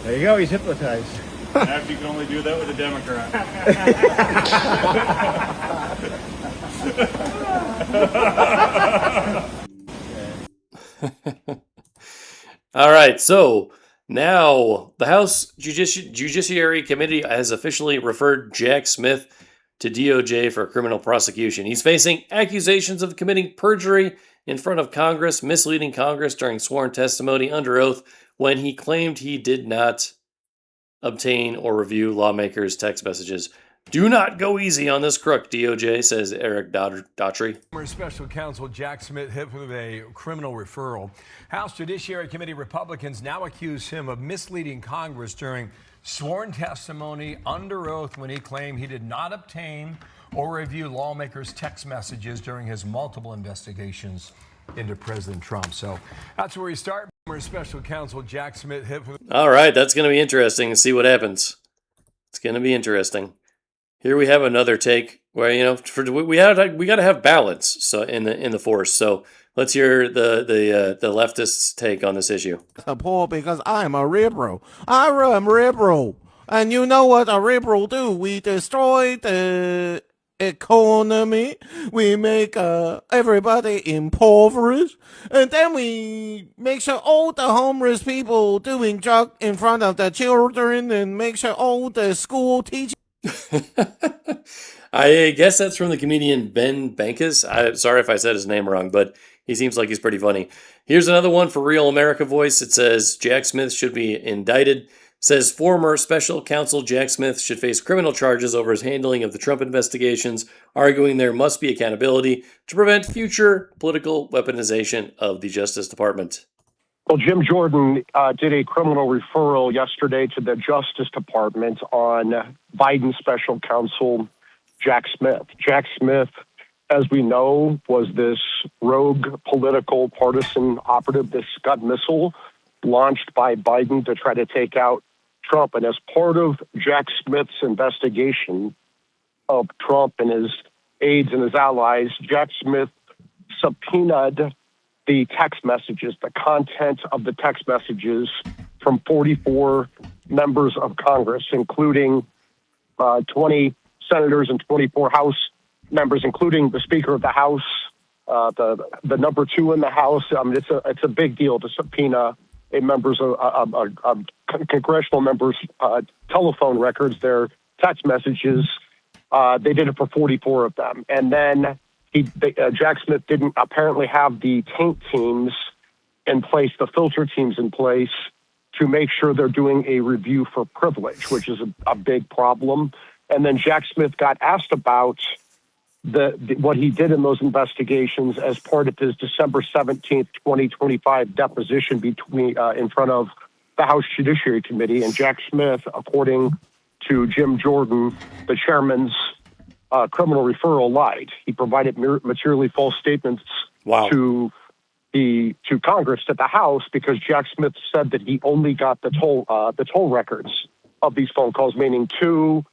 There you go, he's hypnotized. Perhaps you can only do that with a Democrat. All right, so now the House Judiciary Committee has officially referred Jack Smith to DOJ for criminal prosecution. He's facing accusations of committing perjury in front of Congress, misleading Congress during sworn testimony under oath when he claimed he did not obtain or review lawmakers' text messages. Do not go easy on this crook, DOJ, says Eric Daughtry. Former Special Counsel Jack Smith hit with a criminal referral. House Judiciary Committee Republicans now accuse him of misleading Congress during sworn testimony under oath when he claimed he did not obtain or review lawmakers' text messages during his multiple investigations into President Trump. So that's where we start. Former Special Counsel Jack Smith hit with... All right, that's going to be interesting to see what happens. It's going to be interesting. Here we have another take where, you know, we got to have balance so in the force. So let's hear the leftists' take on this issue. Support because I'm a liberal. I'm a liberal, and you know what a liberal do? We destroy the economy. We make everybody impoverished, and then we make sure all the homeless people doing drug in front of the children, and make sure all the school teachers. I guess that's from the comedian Ben Bankus. I'm sorry if I said his name wrong, but he seems like he's pretty funny. Here's another one for Real America Voice. It says Jack Smith should be indicted. Says former special counsel Jack Smith should face criminal charges over his handling of the Trump investigations, arguing there must be accountability to prevent future political weaponization of the Justice Department. Well, Jim Jordan did a criminal referral yesterday to the Justice Department on Biden special counsel Jack Smith. Jack Smith, as we know, was this rogue political partisan operative, this Scud missile launched by Biden to try to take out Trump. And as part of Jack Smith's investigation of Trump and his aides and his allies, Jack Smith subpoenaed the text messages, the content of the text messages from 44 members of Congress, including 20 senators and 24 House members, including the Speaker of the House, the number two in the House. I mean, it's a big deal to subpoena a members of congressional members' telephone records, their text messages. They did it for 44 of them, and then Jack Smith didn't apparently have the taint teams in place, the filter teams in place to make sure they're doing a review for privilege, which is a big problem. And then Jack Smith got asked about what he did in those investigations as part of his December 17th, 2025 deposition in front of the House Judiciary Committee. And Jack Smith, according to Jim Jordan, the chairman's criminal referral, lied. He provided materially false statements to Congress, to the House, because Jack Smith said that he only got the toll records of these phone calls, meaning two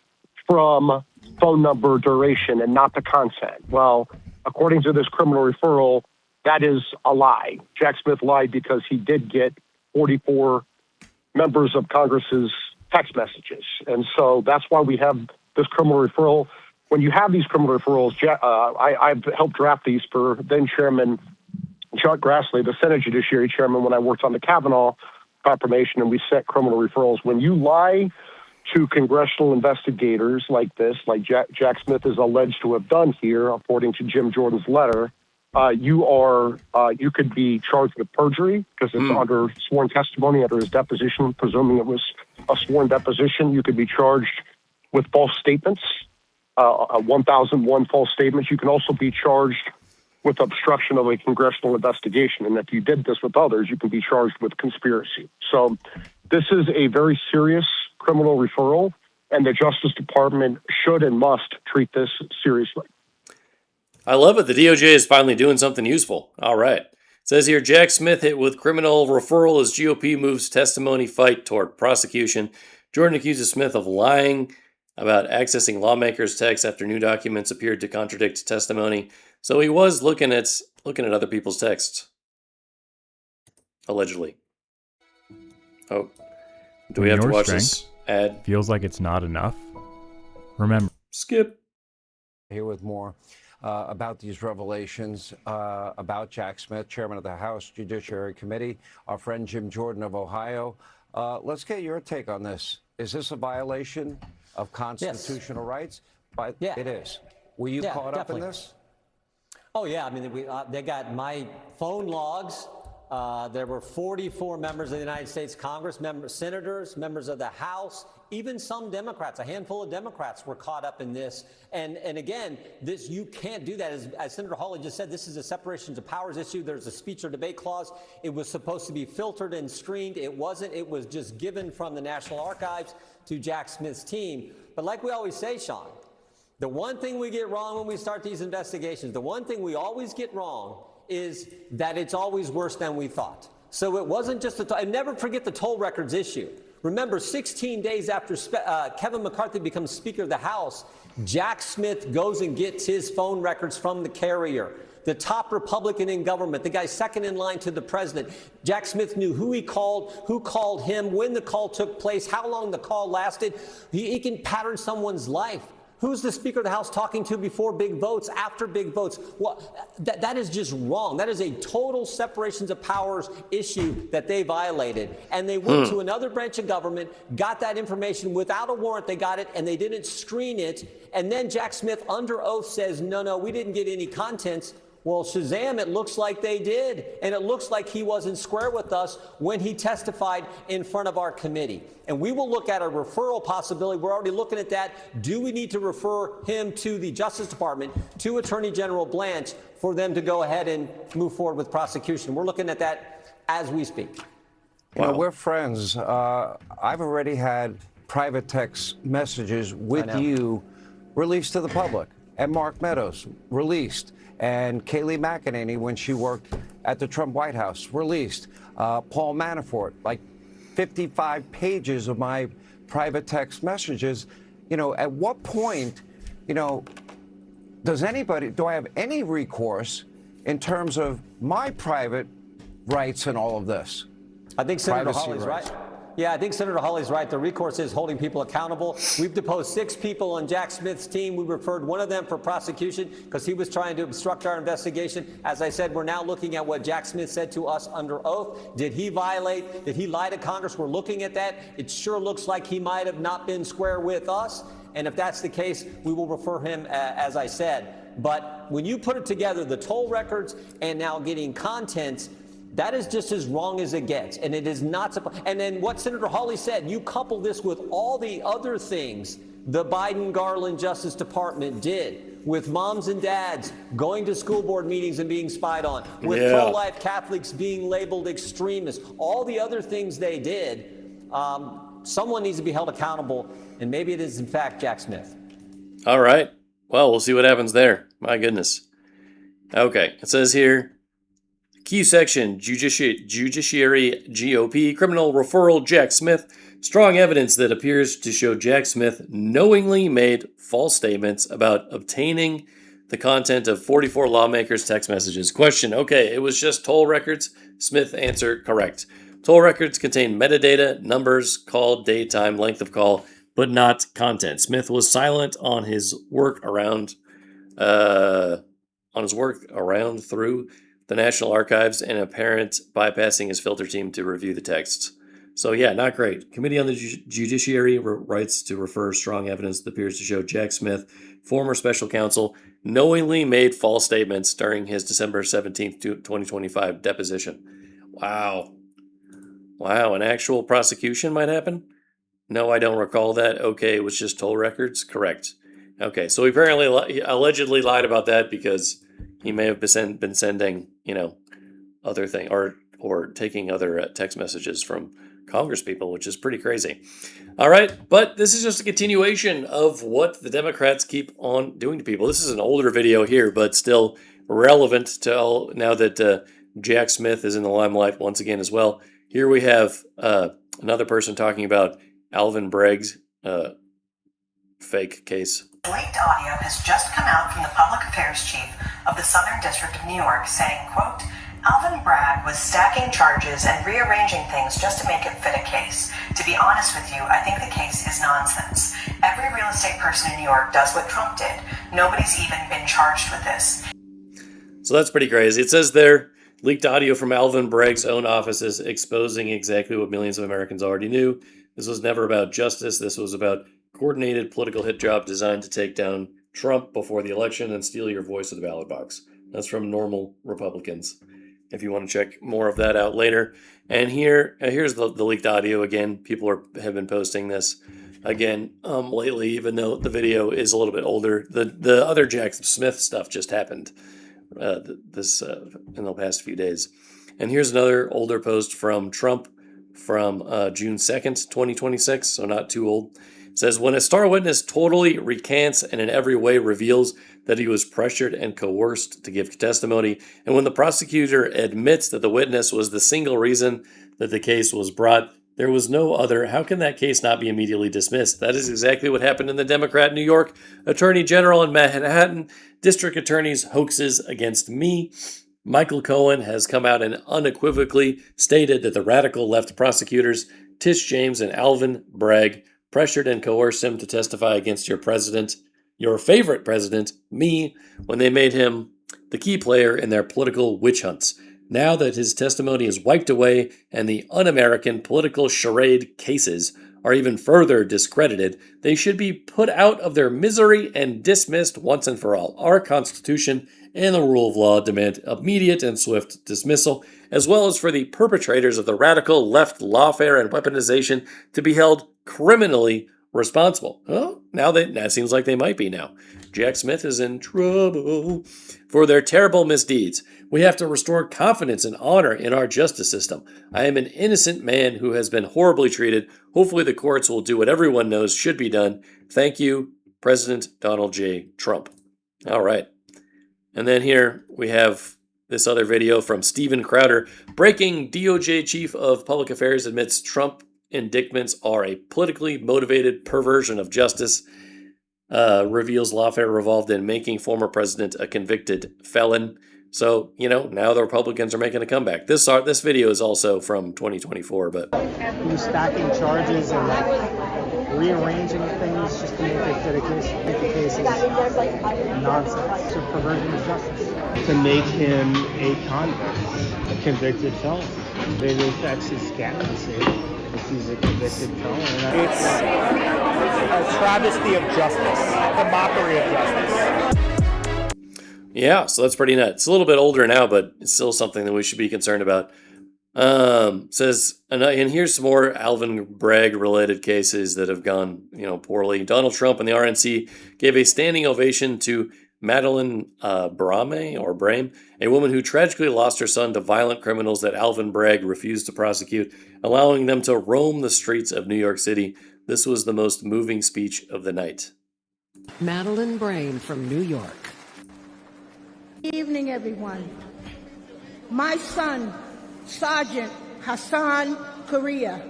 from phone number, duration, and not the content. Well, according to this criminal referral, that is a lie. Jack Smith lied because he did get 44 members of Congress's text messages. And so that's why we have this criminal referral. When you have these criminal referrals, I've helped draft these for then Chairman Chuck Grassley, the Senate Judiciary Chairman, when I worked on the Kavanaugh confirmation, and we set criminal referrals. When you lie to congressional investigators like this, like Jack Smith is alleged to have done here, according to Jim Jordan's letter, you could be charged with perjury because it's under sworn testimony, under his deposition, presuming it was a sworn deposition. You could be charged with false statements, 1,001 false statements. You can also be charged with obstruction of a congressional investigation. And if you did this with others, you can be charged with conspiracy. So this is a very serious criminal referral, and the Justice Department should and must treat this seriously. I love it. The DOJ is finally doing something useful. All right. It says here, Jack Smith hit with criminal referral as GOP moves testimony fight toward prosecution. Jordan accuses Smith of lying about accessing lawmakers' texts after new documents appeared to contradict testimony. So he was looking at other people's texts. Allegedly. Oh. Do we have to watch this ad? Feels like it's not enough. Remember. Skip. Here with more about these revelations about Jack Smith, chairman of the House Judiciary Committee, our friend Jim Jordan of Ohio. Let's get your take on this. Is this a violation of constitutional rights? Yeah. It is. Were you caught up in definitely. this? Oh, yeah. I mean, they got my phone logs. There were 44 members of the United States Congress, senators, members of the House, even some Democrats, a handful of Democrats were caught up in this. And again, this, you can't do that. As Senator Hawley just said, this is a separation of powers issue. There's a speech or debate clause. It was supposed to be filtered and screened. It wasn't. It was just given from the National Archives to Jack Smith's team. But like we always say, Sean, the one thing we get wrong when we start these investigations, the one thing we always get wrong is that it's always worse than we thought. So it wasn't just and never forget the toll records issue. Remember, 16 days after Kevin McCarthy becomes Speaker of the House, Jack Smith goes and gets his phone records from the carrier, the top Republican in government, the guy second in line to the president. Jack Smith knew who he called, who called him, when the call took place, how long the call lasted. He can pattern someone's life. Who's the Speaker of the House talking to before big votes, after big votes? Well, that is just wrong. That is a total separations of powers issue that they violated. And they went to another branch of government, got that information without a warrant. They got it, and they didn't screen it. And then Jack Smith, under oath, says, no, we didn't get any contents. Well, Shazam, it looks like they did. And it looks like he wasn't square with us when he testified in front of our committee. And we will look at a referral possibility. We're already looking at that. Do we need to refer him to the Justice Department, to Attorney General Blanche, for them to go ahead and move forward with prosecution? We're looking at that as we speak. You know, we're friends. I've already had private text messages with you released to the public. And Mark Meadows released. And Kayleigh McEnany, when she worked at the Trump White House, released. Paul Manafort, like 55 pages of my private text messages. You know, at what point, you know, do I have any recourse in terms of my private rights in all of this? I think Senator Privacy Hawley's rights. right. Yeah, I think Senator Hawley's right. The recourse is holding people accountable. We've deposed 6 people on Jack Smith's team. We referred one of them for prosecution because he was trying to obstruct our investigation. As I said, we're now looking at what Jack Smith said to us under oath. Did he violate? Did he lie to Congress? We're looking at that. It sure looks like he might have not been square with us. And if that's the case, we will refer him, as I said. But when you put it together, the toll records and now getting contents, that is just as wrong as it gets, and it is not supposed. And then what Senator Hawley said, you couple this with all the other things the Biden-Garland Justice Department did with moms and dads going to school board meetings and being spied on, with pro-life Catholics being labeled extremists, all the other things they did. Someone needs to be held accountable, and maybe it is, in fact, Jack Smith. All right. Well, we'll see what happens there. My goodness. Okay. It says here, Key section, Judiciary GOP, criminal referral Jack Smith. Strong evidence that appears to show Jack Smith knowingly made false statements about obtaining the content of 44 lawmakers' text messages. Question, okay, it was just toll records? Smith answer, correct. Toll records contain metadata, numbers, call, date, time, length of call, but not content. Smith was silent on his work around through the National Archives and apparent bypassing his filter team to review the texts. So yeah, not great. Committee on the Judiciary writes to refer strong evidence that appears to show Jack Smith, former special counsel, knowingly made false statements during his December 17th, 2025 deposition. Wow, an actual prosecution might happen? No, I don't recall that. Okay, it was just toll records? Correct. Okay, so he apparently allegedly lied about that because he may have been sending, other thing or taking other text messages from Congress people, which is pretty crazy. All right, but this is just a continuation of what the Democrats keep on doing to people. This is an older video here, but still relevant to all now that Jack Smith is in the limelight once again as well. Here we have another person talking about Alvin Bragg's fake case. Leaked audio has just come out from the public affairs chief of the Southern District of New York saying, quote, Alvin Bragg was stacking charges and rearranging things just to make it fit a case. To be honest with you, I think the case is nonsense. Every real estate person in New York does what Trump did. Nobody's even been charged with this. So that's pretty crazy. It says there, leaked audio from Alvin Bragg's own offices exposing exactly what millions of Americans already knew. This was never about justice. This was about coordinated political hit job designed to take down Trump before the election and steal your voice at the ballot box. That's from normal Republicans, if you want to check more of that out later. And here's the leaked audio again. People have been posting this again lately, even though the video is a little bit older. The other Jack Smith stuff just happened in the past few days. And here's another older post from Trump from June 2nd, 2026, so not too old. It says, when a star witness totally recants and in every way reveals that he was pressured and coerced to give testimony, and when the prosecutor admits that the witness was the single reason that the case was brought, there was no other, how can that case not be immediately dismissed? That is exactly what happened in the Democrat New York Attorney General in Manhattan District Attorney's hoaxes against me. Michael Cohen has come out and unequivocally stated that the radical left prosecutors, Tish James and Alvin Bragg, pressured and coerced him to testify against your president, your favorite president, me, when they made him the key player in their political witch hunts. Now that his testimony is wiped away and the un-American political charade cases are even further discredited, they should be put out of their misery and dismissed once and for all. Our Constitution and the rule of law demand immediate and swift dismissal, as well as for the perpetrators of the radical left lawfare and weaponization to be held criminally responsible. Well, now that seems like they might be now. Jack Smith is in trouble for their terrible misdeeds. We have to restore confidence and honor in our justice system. I am an innocent man who has been horribly treated. Hopefully the courts will do what everyone knows should be done. Thank you, President Donald J. Trump. All right. And then here we have this other video from Steven Crowder. Breaking: DOJ Chief of Public Affairs admits Trump indictments are a politically motivated perversion of justice. Reveals lawfare revolved in making former president a convicted felon. So, now the Republicans are making a comeback. This video is also from 2024, but he was stacking charges and rearranging things just to make it fit a case. Make the case is nonsense. It's a perversion of justice. To make him a convict, a convicted felon. It affects his candidacy if he's a convicted felon. It's a travesty of justice, a mockery of justice. Yeah, so that's pretty nuts. It's a little bit older now, but it's still something that we should be concerned about. Says, and here's some more Alvin Bragg related cases that have gone, poorly. Donald Trump and the RNC gave a standing ovation to Madeleine Brame, a woman who tragically lost her son to violent criminals that Alvin Bragg refused to prosecute, allowing them to roam the streets of New York City. This was the most moving speech of the night. Madeleine Brame from New York. Good evening, everyone. My son, Sergeant Hassan Korea,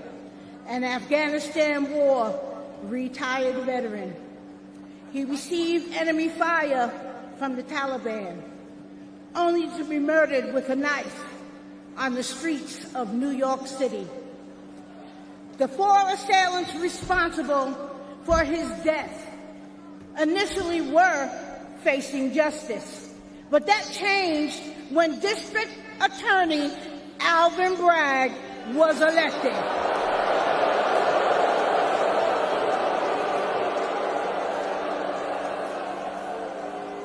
an Afghanistan War retired veteran. He received enemy fire from the Taliban, only to be murdered with a knife on the streets of New York City. The 4 assailants responsible for his death initially were facing justice. But that changed when District Attorney Alvin Bragg was elected.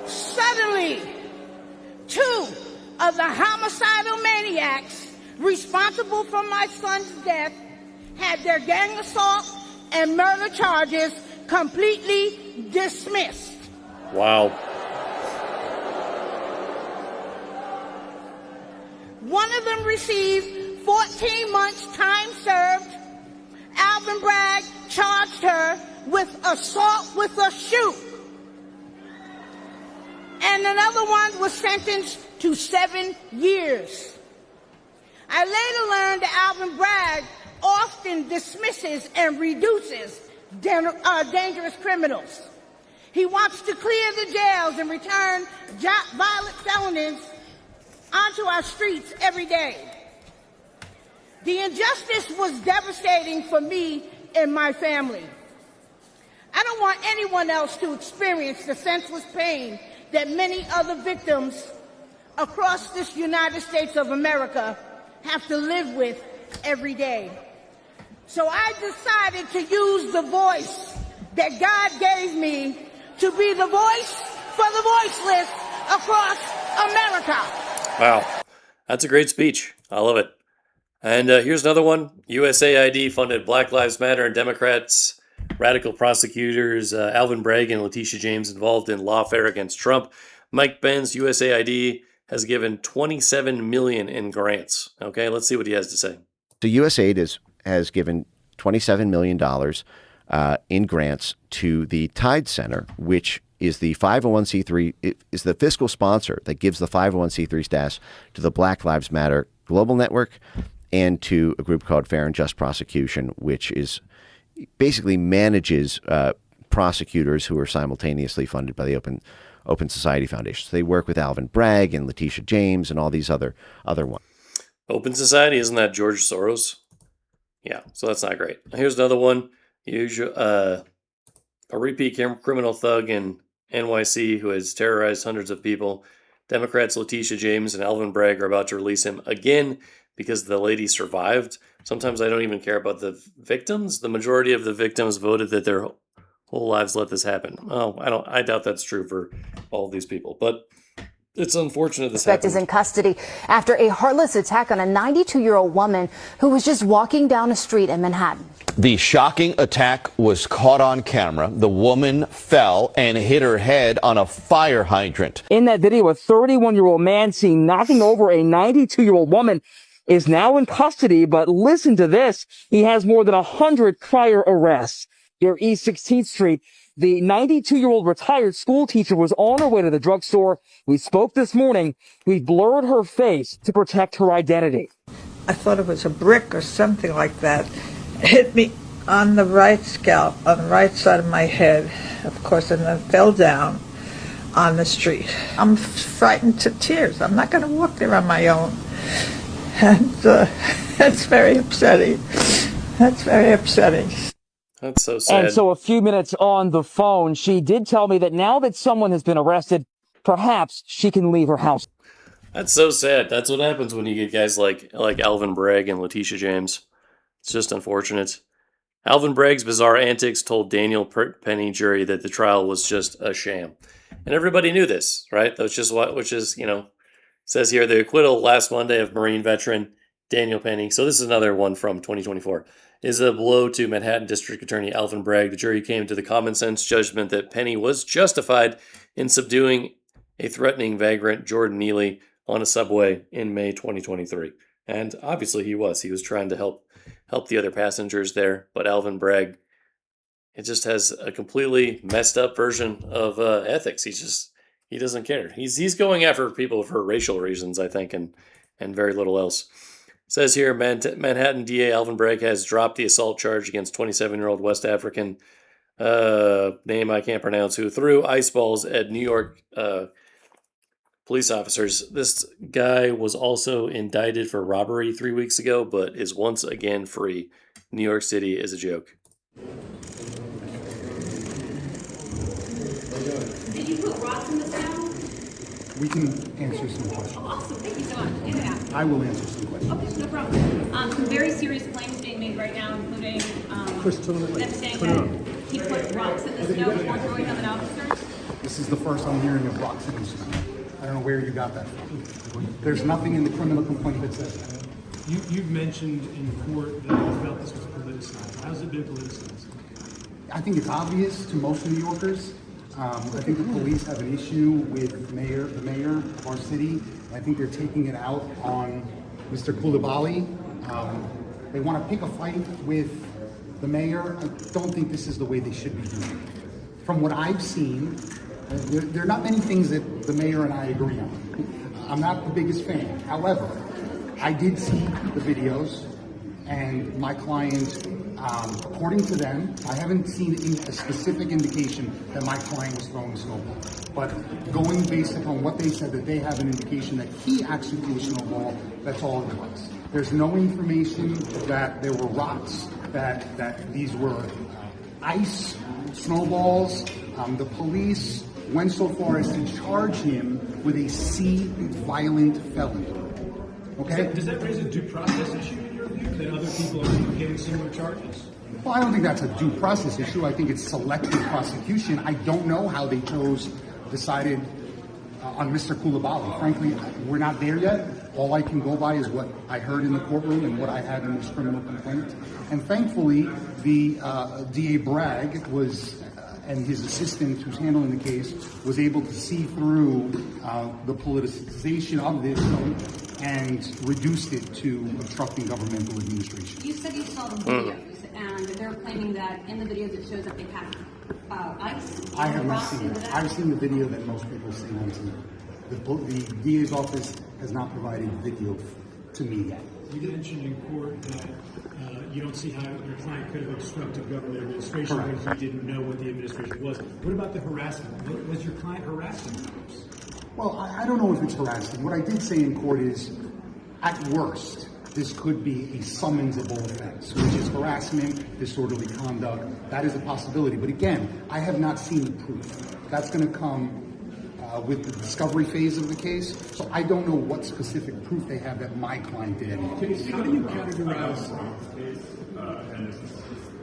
Suddenly, 2 of the homicidal maniacs responsible for my son's death had their gang assault and murder charges completely dismissed. Wow. One of them received 14 months time served. Alvin Bragg charged her with assault with a shoe. And another one was sentenced to 7 years. I later learned that Alvin Bragg often dismisses and reduces dangerous criminals. He wants to clear the jails and return violent felons onto our streets every day. The injustice was devastating for me and my family. I don't want anyone else to experience the senseless pain that many other victims across this United States of America have to live with every day. So I decided to use the voice that God gave me to be the voice for the voiceless across America. Wow, that's a great speech. I love it. And here's another one. USAID funded Black Lives Matter and Democrats, radical prosecutors Alvin Bragg and Letitia James involved in lawfare against Trump. Mike Benz, USAID, has given $27 million in grants. Okay, let's see what he has to say. The USAID has given $27 million in grants to the Tide Center, which is the 501c3, it is the fiscal sponsor that gives the 501c3 status to the Black Lives Matter Global Network and to a group called Fair and Just Prosecution, which is basically manages prosecutors who are simultaneously funded by the Open Society Foundation. So they work with Alvin Bragg and Letitia James and all these other ones. Open Society, isn't that George Soros? Yeah, so that's not great. Here's another one. A repeat criminal thug in NYC who has terrorized hundreds of people. Democrats Letitia James and Alvin Bragg are about to release him again because the lady survived. Sometimes I don't even care about the victims. The majority of the victims voted that their whole lives let this happen. Oh, I doubt that's true for all of these people, but it's unfortunate this happened. Is in custody after a heartless attack on a 92-year-old woman who was just walking down a street in Manhattan. The shocking attack was caught on camera. The woman fell and hit her head on a fire hydrant. In that video, a 31-year-old man seen knocking over a 92-year-old woman is now in custody, but listen to this. He has more than 100 prior arrests. Near East 16th Street, the 92-year-old retired school teacher was on her way to the drugstore. We spoke this morning. We blurred her face to protect her identity. I thought it was a brick or something like that. It hit me on the right scalp, on the right side of my head, of course, and then fell down on the street. I'm frightened to tears. I'm not going to walk there on my own. And that's very upsetting. That's very upsetting. That's so sad. And so a few minutes on the phone, she did tell me that now that someone has been arrested, perhaps she can leave her house. That's so sad. That's what happens when you get guys like Alvin Bragg and Letitia James. It's just unfortunate. Alvin Bragg's bizarre antics told Daniel Penny jury that the trial was just a sham. And everybody knew this, right? That's just which is, says here, the acquittal last Monday of Marine veteran Daniel Penny. So this is another one from 2024. Is a blow to Manhattan District Attorney Alvin Bragg. The jury came to the common sense judgment that Penny was justified in subduing a threatening vagrant, Jordan Neely, on a subway in May 2023. And obviously he was. He was trying to help the other passengers there. But Alvin Bragg, it just has a completely messed up version of ethics. He doesn't care. He's going after people for racial reasons, I think, and very little else. Says here, Manhattan DA Alvin Bragg has dropped the assault charge against 27-year-old West African, name I can't pronounce, who threw ice balls at New York police officers. This guy was also indicted for robbery 3 weeks ago, but is once again free. New York City is a joke. Did you put rocks in the sound? We can answer some questions. Oh, awesome. Thank you so much. In and out. I will answer some questions. Okay, no problem. Some very serious claims being made right now, including them saying that he put rocks in the snow before throwing them at officers. This is the first I'm hearing of rocks in the snow. I don't know where you got that from. There's nothing in the criminal complaint that says that. You've mentioned in court that you felt this was politicized. How's it been politicized? I think it's obvious to most New Yorkers. I think the police have an issue with the mayor of our city. I think they're taking it out on Mr. Koulibaly. They want to pick a fight with the mayor. I don't think this is the way they should be doing it. From what I've seen, there are not many things that the mayor and I agree on. I'm not the biggest fan. However, I did see the videos, And my client, according to them, I haven't seen a specific indication that my client was throwing a snowball. But going based upon what they said, that they have an indication that he actually threw a snowball, that's all it was. There's no information that there were rocks, that these were ice snowballs. The police went so far as to charge him with a C violent felony. Okay? Does that raise a due process issue in your view, that other people are getting similar charges? Well, I don't think that's a due process issue. I think it's selective prosecution. I don't know how they decided on Mr. Koulibaly. Frankly, we're not there yet. All I can go by is what I heard in the courtroom and what I had in this criminal complaint. And thankfully, the DA Bragg and his assistant who's handling the case was able to see through the politicization of this and reduced it to obstructing governmental administration. You said you saw the videos, and they're claiming that in the videos it shows that they have ice. I have not seen it. I've seen the video that most people see on TV. The DA's office has not provided video to me yet. You mentioned in court that you don't see how your client could have obstructed government administration when he didn't know what the administration was. What about the harassment? Was your client harassing others? Well, I don't know if it's harassing. What I did say in court is, at worst, this could be a summonsable offense, which is harassment, disorderly conduct. That is a possibility. But again, I have not seen the proof. That's going to come with the discovery phase of the case. So I don't know what specific proof they have that my client did anything. How do you categorize and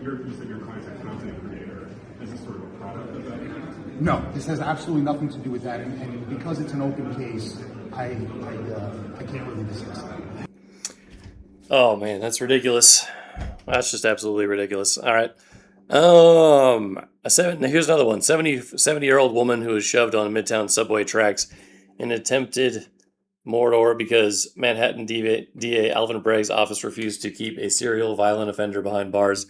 you said your client's a content creator. Is this sort of a product of that? No, this has absolutely nothing to do with that. And because it's an open case, I can't really discuss that. Oh man, that's ridiculous. That's just absolutely ridiculous. All right. Here's another one. 70-year-old woman who was shoved on Midtown subway tracks in attempted murder because Manhattan DA Alvin Bragg's office refused to keep a serial violent offender behind bars.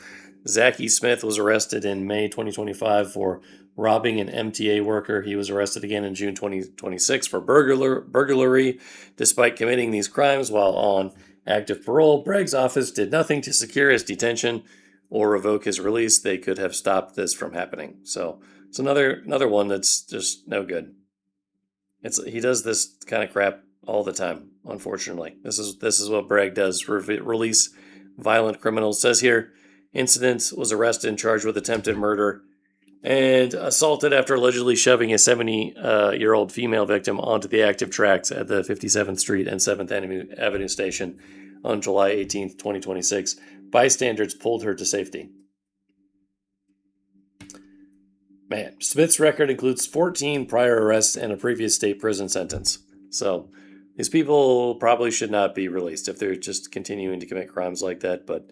Zachy Smith was arrested in May 2025 for robbing an MTA worker. He was arrested again in June 2026 for burglary. Despite committing these crimes while on active parole, Bragg's office did nothing to secure his detention or revoke his release. They could have stopped this from happening. So it's another one that's just no good. He does this kind of crap all the time, unfortunately. This is what Bragg does, release violent criminals. It says here, incident was arrested and charged with attempted murder and assaulted after allegedly shoving a 70-year-old female victim onto the active tracks at the 57th Street and 7th Avenue station on July 18th, 2026. Bystanders pulled her to safety. Man, Smith's record includes 14 prior arrests and a previous state prison sentence. So these people probably should not be released if they're just continuing to commit crimes like that. But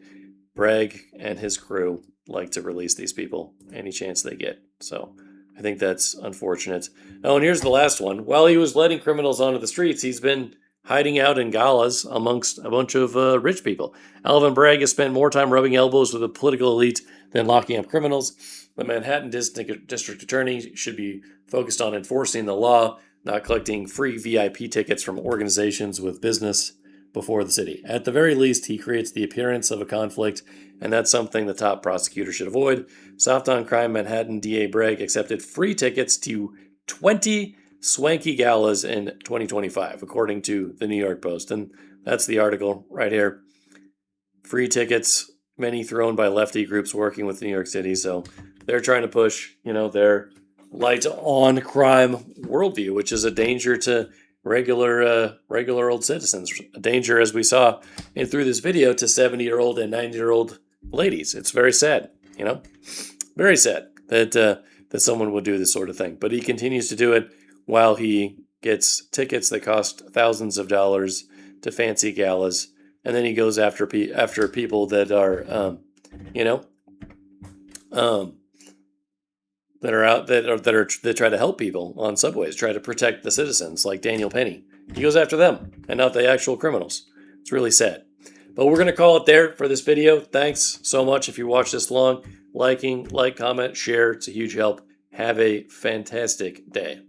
Bragg and his crew like to release these people any chance they get. So I think that's unfortunate. Oh, and here's the last one. While he was letting criminals onto the streets, he's been hiding out in galas amongst a bunch of rich people. Alvin Bragg has spent more time rubbing elbows with the political elite than locking up criminals. The Manhattan District Attorney should be focused on enforcing the law, not collecting free VIP tickets from organizations with business before the city. At the very least, he creates the appearance of a conflict, and that's something the top prosecutor should avoid. Soft on crime Manhattan DA Bragg accepted free tickets to 20 swanky galas in 2025, according to the New York Post. And that's the article right here. Free tickets, many thrown by lefty groups working with New York City. So they're trying to push, their light on crime worldview, which is a danger to regular old citizens. A danger, as we saw through this video, to 70-year-old and 90-year-old ladies. It's very sad, very sad that someone would do this sort of thing. But he continues to do it while he gets tickets that cost thousands of dollars to fancy galas, and then he goes after people that are, that try to help people on subways, try to protect the citizens, like Daniel Penny. He goes after them and not the actual criminals. It's really sad. But we're going to call it there for this video. Thanks so much if you watched this long. Like, comment, share. It's a huge help. Have a fantastic day.